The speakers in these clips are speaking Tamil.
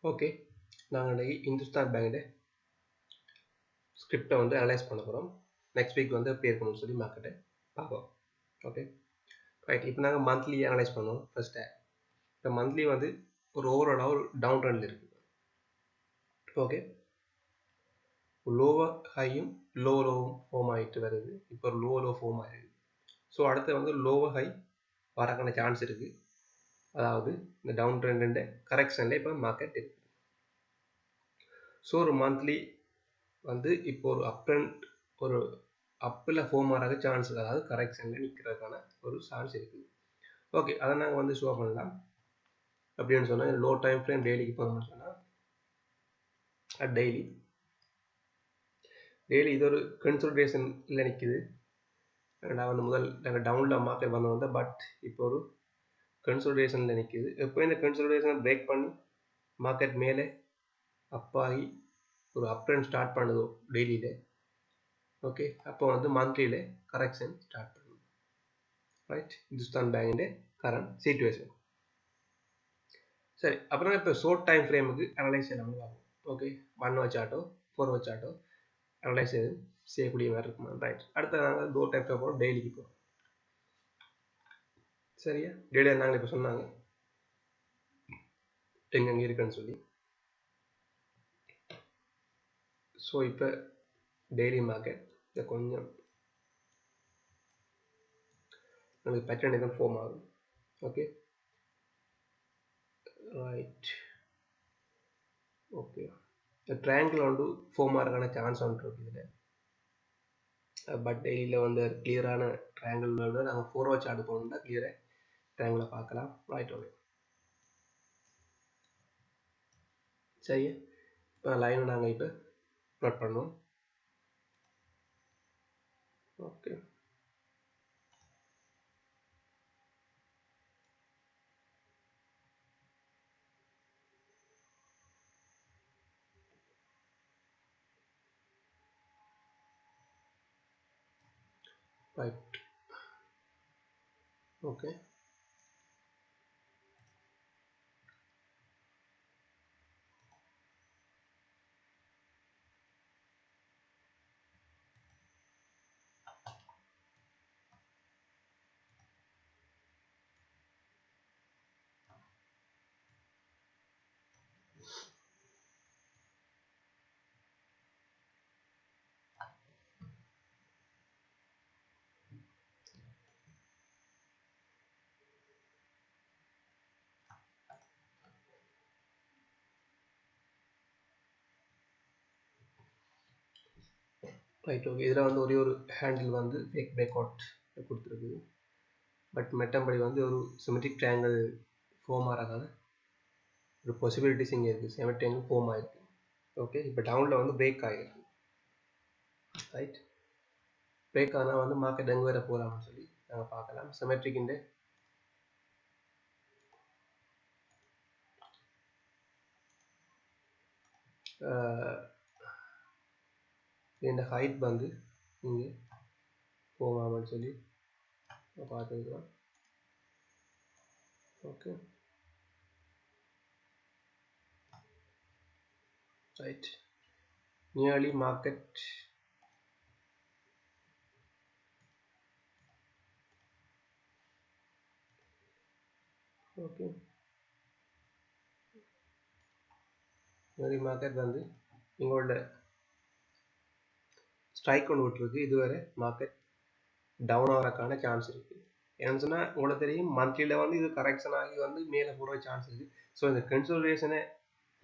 ஓகே, நாங்கள் இன்றைக்கி இந்துஸ்தான் பேங்கோட ஸ்கிரிப்டை வந்து அனலைஸ் பண்ண போகிறோம். நெக்ஸ்ட் வீக் வந்து எப்படி இருக்கணும்னு சொல்லி மார்க்கெட்டை பார்ப்போம். Okay right. இப்போ நாங்கள் மந்த்லி அனலைஸ் பண்ணுவோம். ஃபர்ஸ்ட்டு இப்போ மந்த்லி வந்து ஒரு ஓவராலாக ஒரு டவுன் ட்ரெண்டில் இருக்குது. ஓகே, லோவர் ஹையும் லோவும் ஃபார்ம் ஆகிட்டு வருது. இப்போ ஒரு லோ ஃபார்ம் ஆகிருக்கு. ஸோ அடுத்து வந்து லோவர் ஹை வரக்கான சான்ஸ் இருக்குது. அதாவது இந்த டவுன் ட்ரெண்ட் கரெக்ஷனில் இப்போ மார்க்கெட் இருக்குது. ஸோ ஒரு மந்த்லி வந்து இப்போ ஒரு அப் ட்ரெண்ட் ஒரு அப்பில் ஃபார்ம் ஆகிறதுக்கு சான்ஸ் இருக்குது. அதாவது கரெக்ஷனில் நிற்கிறதுக்கான ஒரு சான்ஸ் இருக்குது. ஓகே, அதை நாங்கள் வந்து ஷோ பண்ணலாம். அப்படின்னு சொன்னால் லோ டைம் ஃப்ரேம் டெய்லிக்கு போகணும்னு சொன்னால் டெய்லி இது ஒரு கன்சல்டேஷனில் நிற்குது. நான் வந்து முதல் நாங்கள் டவுனில் மார்க்கெட் வந்தோம். பட் இப்போ ஒரு கன்சல்டேஷனில் நிற்குது. எப்போ இந்த கன்சல்டேஷனை பிரேக் பண்ணி மார்க்கெட் மேலே அப்பாகி ஒரு அப் ட்ரெண்ட் ஸ்டார்ட் பண்ணுதோ டெய்லியில், ஓகே, அப்போ வந்து மந்த்லியில் கரெக்ஷன் ஸ்டார்ட் பண்ணும். ரைட், இந்துஸ்தான் பேங்கிൻ്റെ கரண்ட் சிச்சுவேஷன். சரி, அப்புறம் இப்போ ஷார்ட் டைம் ஃப்ரேமுக்கு அனலைஸ் எல்லாமே ஆகும். ஓகே, 1 வச்சாட்டோ 4 வச்சாட்டோ அனலைஸ் செய்யக்கூடிய மாதிரி இருக்குமா. ரைட், அடுத்த நாங்கள் லோ டைம் ஃப்ரேம் போகிறோம். டெய்லிக்கு போகிறோம். சரியா, டெய்லி நாங்கள் இப்போ சொன்னாங்க எங்கெங்கே இருக்குன்னு சொல்லி. ஸோ இப்போ டெய்லி மார்க்கெட் இதை கொஞ்சம் நமக்கு பேட்டர்ன் எதுவும் ஃபார்ம் ஆகும். Okay right. ஓகே, ட்ரையாங்கிள் வந்து ஃபார்ம் ஆகிறதுக்கான சான்ஸ் ஒன்று இருக்குது இதில். பட் டெய்லியில் வந்து கிளியரான ட்ரையாங்கிள் விட நாங்கள் 4 வச்சு ஆடு போகணும்னா கிளியராக ட்ரையாங்கிளை பார்க்கலாம். ரைட், ஓகே சரியா. இப்போ லைனை நாங்கள் இப்போ ப்ளாட் பண்ணுவோம். Okay right. Okay right. Okay, இதில் வந்து ஒரே ஒரு ஹேண்டில் வந்து ஃபேக் பிரேக் அவுட் கொடுத்துருக்கு. பட் மெட்டம்படி வந்து ஒரு சிமெட்ரிக் ட்ரையாங்கிள் ஃபார்ம் ஆகிறதுக்கான ஒரு பாசிபிலிட்டிஸ் இங்கே இருக்குது. சிமெட்ரிக் ட்ரையாங்கிள் ஃபார்ம் ஆகிருக்கு. ஓகே, இப்போ டவுனில் வந்து பிரேக் ஆகிருக்கு. ரைட், பிரேக் ஆனால் வந்து மார்க்கெட் எங்கே வேறு போகலாம்னு சொல்லி நாங்கள் பார்க்கலாம். சிமெட்ரிக் இந்த ஹைட் வந்து இங்கே போகாமன்னு சொல்லி பார்த்துக்கலாம். Okay right, nearly market okay nearly market வந்து எங்களோட ஸ்ட்ரைக் ஒன்று விட்டுருக்கு. இதுவரை மார்க்கெட் டவுன் ஆகிறதுக்கான சான்ஸ் இருக்குது. ஏன்னு சொன்னால் உங்களுக்கு தெரியும் மந்த்லியில் வந்து இது கரெக்ஷன் ஆகி வந்து மேலே போகிற சான்ஸ் இருக்குது. ஸோ இந்த கன்சல்டேஷனை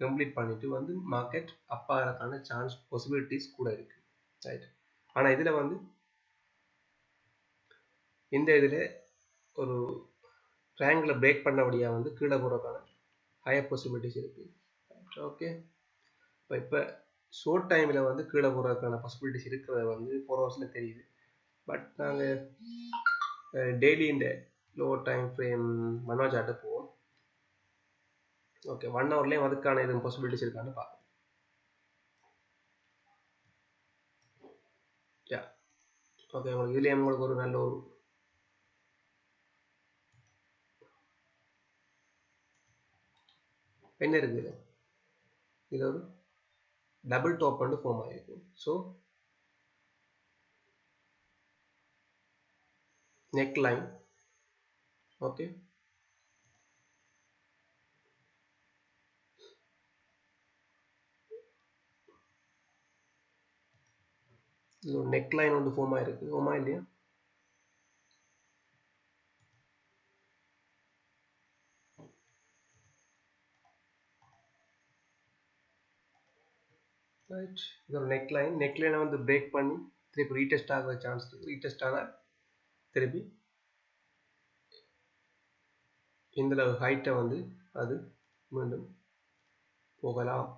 கம்ப்ளீட் பண்ணிவிட்டு வந்து மார்க்கெட் அப் ஆகிறதுக்கான சான்ஸ் பாசிபிலிட்டிஸ் கூட இருக்குது. ரைட், ஆனால் இதில் வந்து இந்த இதில் ஒரு ட்ரையாங்கிளை பிரேக் பண்ணபடியாக வந்து கீழே போகிறதுக்கான ஹையர் பாசிபிலிட்டிஸ் இருக்குது. ஓகே, இப்போ ஷார்ட் டைமில் வந்து கீழே போகிறதுக்கான பாசிபிலிட்டிஸ் இருக்கிறத வந்து 4 ஹவர்ஸில் தெரியுது. பட் நாங்கள் டெய்லி இந்த low time frame 1 hour chart போவோம். ஓகே, 1 hourலேயும் அதுக்கான எதுவும் பாசிபிலிட்டிஸ் இருக்கான்னு பார்ப்போம். யா ஓகே, உங்களுக்கு இதுலேயே உங்களுக்கு ஒரு நல்ல ஒரு என்ன இருக்குது இது ஒரு டபுள் டாப் வந்து ஃபார்ம் ஆகிருக்கும். ஸோ நெக் லைன், ஓகே, இது ஒரு நெக் லைன் வந்து ஃபார்ம் ஆகிருக்கு, ஃபார்மா இல்லையா? ரைட், இது ஒரு நெக் லைனை வந்து பிரேக் பண்ணி திருப்பி ரீடெஸ்ட் ஆகிற சான்ஸ் இருக்குது. ரீடெஸ்ட் ஆனால் திருப்பி இந்த ஹைட்டை வந்து அது மீண்டும் போகலாம்.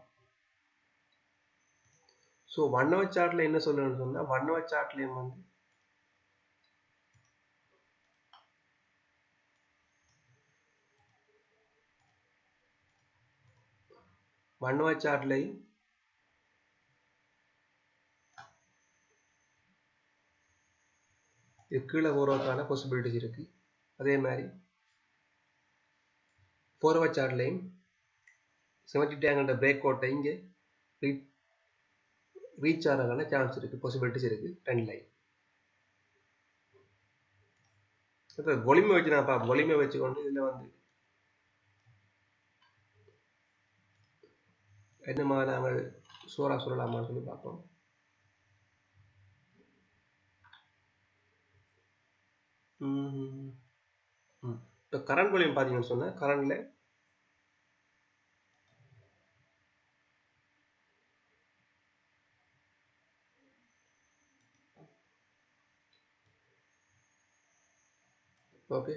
ஸோ 1 hour சார்ட்டில் என்ன சொல்லணும்னு சொன்னால் 1 hour சார்ட்லேயும் வந்து இது கீழே போகிறதுக்கான பாசிபிலிட்டிஸ் இருக்குது. அதே மாதிரி 4 hour சார்ட்லையும் சிமெட்ரிக் ஆங்கிள்ட பிரேக் அவுட்டை இங்கே ரீச் ஆகிறதுக்கான சான்ஸ் இருக்குது, பாசிபிலிட்டிஸ் இருக்குது. 2 லைன் இப்போ வலிமை வச்சு நான் வலிமை வச்சுக்கொண்டு இதில் வந்து என்ன மாதிரி நாங்கள் சோறா சொல்லலாமான்னு சொல்லி பார்ப்போம். இப்போ கரண்ட் வலிமை பார்த்தீங்கன்னு சொன்னால் கரண்டில் ஓகே,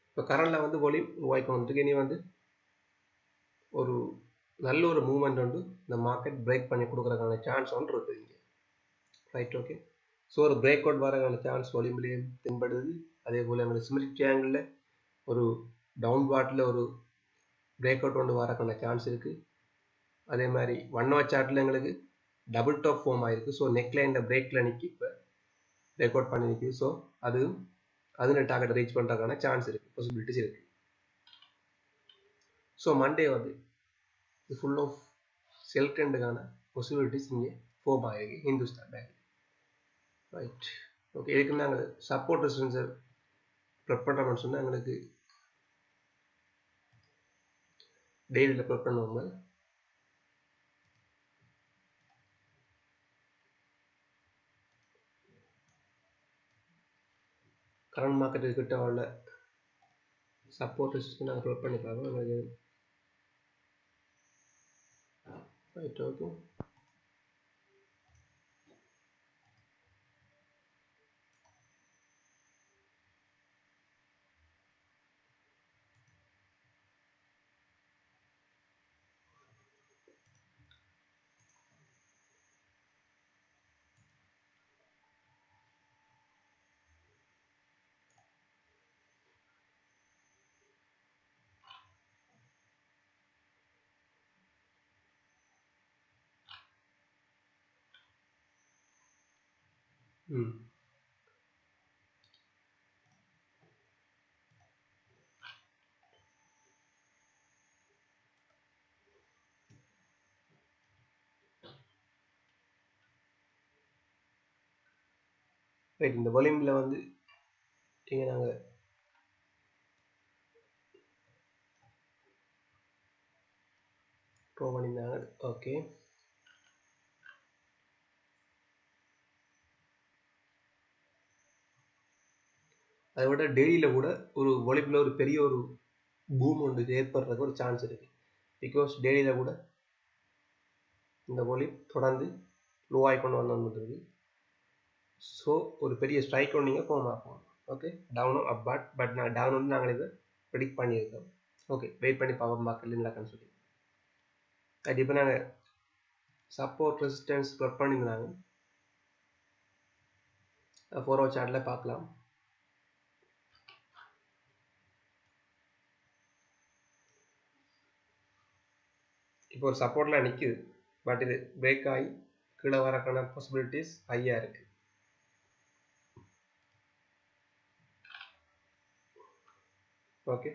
இப்போ கரண்டில் வந்து வலிமை உருவாக்கணும். இனி வந்து ஒரு நல்ல ஒரு மூவ்மெண்ட் வந்து இந்த மார்க்கெட் பிரேக் பண்ணி கொடுக்குறதுக்கான சான்ஸ் ஒன்று இருக்குது இங்கே. Right, okay. ஸோ ஒரு பிரேக் அவுட் வரக்கான சான்ஸ் வலிமையிலேயும் தென்படுது. அதே போல் எங்களுக்கு சிமெட்ரிக் ஆங்கிளில் ஒரு டவுன் வாட்டில் ஒரு பிரேக் அவுட் வந்து வரக்கான சான்ஸ் இருக்குது. அதே மாதிரி 1 hour சார்ட்டில் எங்களுக்கு டபுள் டாப் ஃபார்ம் ஆகிருக்கு. ஸோ நெக்கில் இந்த பிரேக்கில் நிற்கி இப்போ பிரேக் அவுட் பண்ணி நிற்கிது. ஸோ அது டார்கெட் ரீச் பண்ணுறதுக்கான சான்ஸ் இருக்குது, பாசிபிலிட்டிஸ் இருக்குது. ஸோ மண்டே வந்து ஃபுல் ஆஃப் செல் ட்ரெண்டுக்கான பாசிபிலிட்டிஸ் இங்கே ஃபார்ம் ஆகிருக்கு இந்துஸ்தான் பேங்க். Right, okay. இதுக்கு நாங்கள் சப்போர்ட் ரெசிஸ்டன்ஸை ப்ளட் பண்ணுறோம்னு சொன்னால் எங்களுக்கு டெய்லியில் ப்ளட் பண்ணுவோம். கரண்ட் மார்க்கெட்டு கிட்ட உள்ள சப்போர்ட் ரெசிஸ்டன்ஸ் நாங்கள் ப்ளட் பண்ணி பார்ப்போம். எங்களுக்கு ரைட், ஓகே. ரைட், இந்த வால்யூமில் வந்து இங்கே நாங்கள் ட்ரோ பண்ணியிருந்தாங்க. ஓகே, அதை விட டெய்லியில் கூட ஒரு வால்யூமில் ஒரு பெரிய ஒரு பூம் ஒன்று ஏற்படுறதுக்கு ஒரு சான்ஸ் இருக்குது. பிகாஸ் டெய்லியில் கூட இந்த வால்யூம் தொடர்ந்து லோ ஆகி கொண்டு வந்துருக்கு. ஸோ ஒரு பெரிய ஸ்ட்ரைக் ஒன்று நீங்கள் ஃபார்ம் ஆகும். ஓகே, டவுனும் அப் பட் நான் டவுன் வந்து நாங்கள் இதை ப்ரெடிக்ட் பண்ணியிருக்கோம். ஓகே, வெயிட் பண்ணி பார்ப்போம் மார்க்கெட் நடக்குன்னு சொல்லி. அது இப்போ நாங்கள் சப்போர்ட் ரெசிஸ்டன்ஸ் ப்ளட் பண்ணியிருந்தாங்க. 4 hour சார்ட்டில் பார்க்கலாம். இப்போ ஒரு சப்போர்ட்டில் நிற்குது, பட் இது பிரேக் ஆகி கீழே வரக்கான பாசிபிலிட்டிஸ் ஹையாக இருக்குது. ஓகே,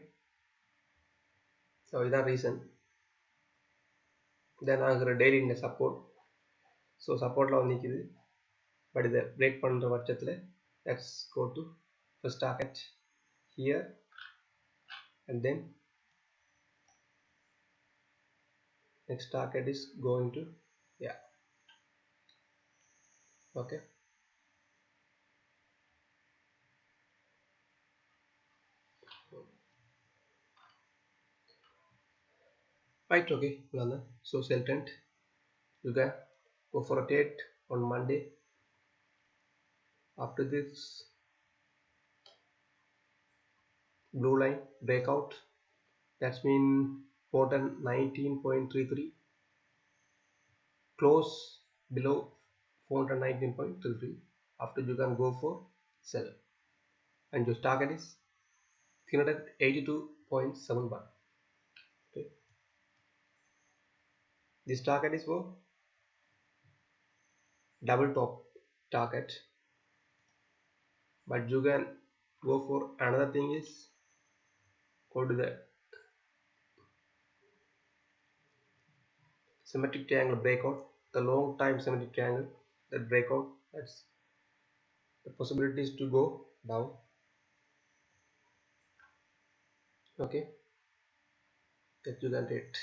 ஸோ இதுதான் ரீசன். then நாங்கள் daily in the support, so support ல நிக்குது, but இதை break பண்ற பட்சத்தில் let's go to first target here, and then next target is going to okay. Right, okay, so sell trend, you can go for a trade on Monday. After this blue line breakout, that's mean 419.33, close below 419.33. after you can go for sell, and your target is 382.71. okay, this target is for double top target, but you can go for another thing is go to the symmetric triangle breakout, the long time symmetric triangle, that breakout, that's the possibilities to go down. Okay, that you can trade.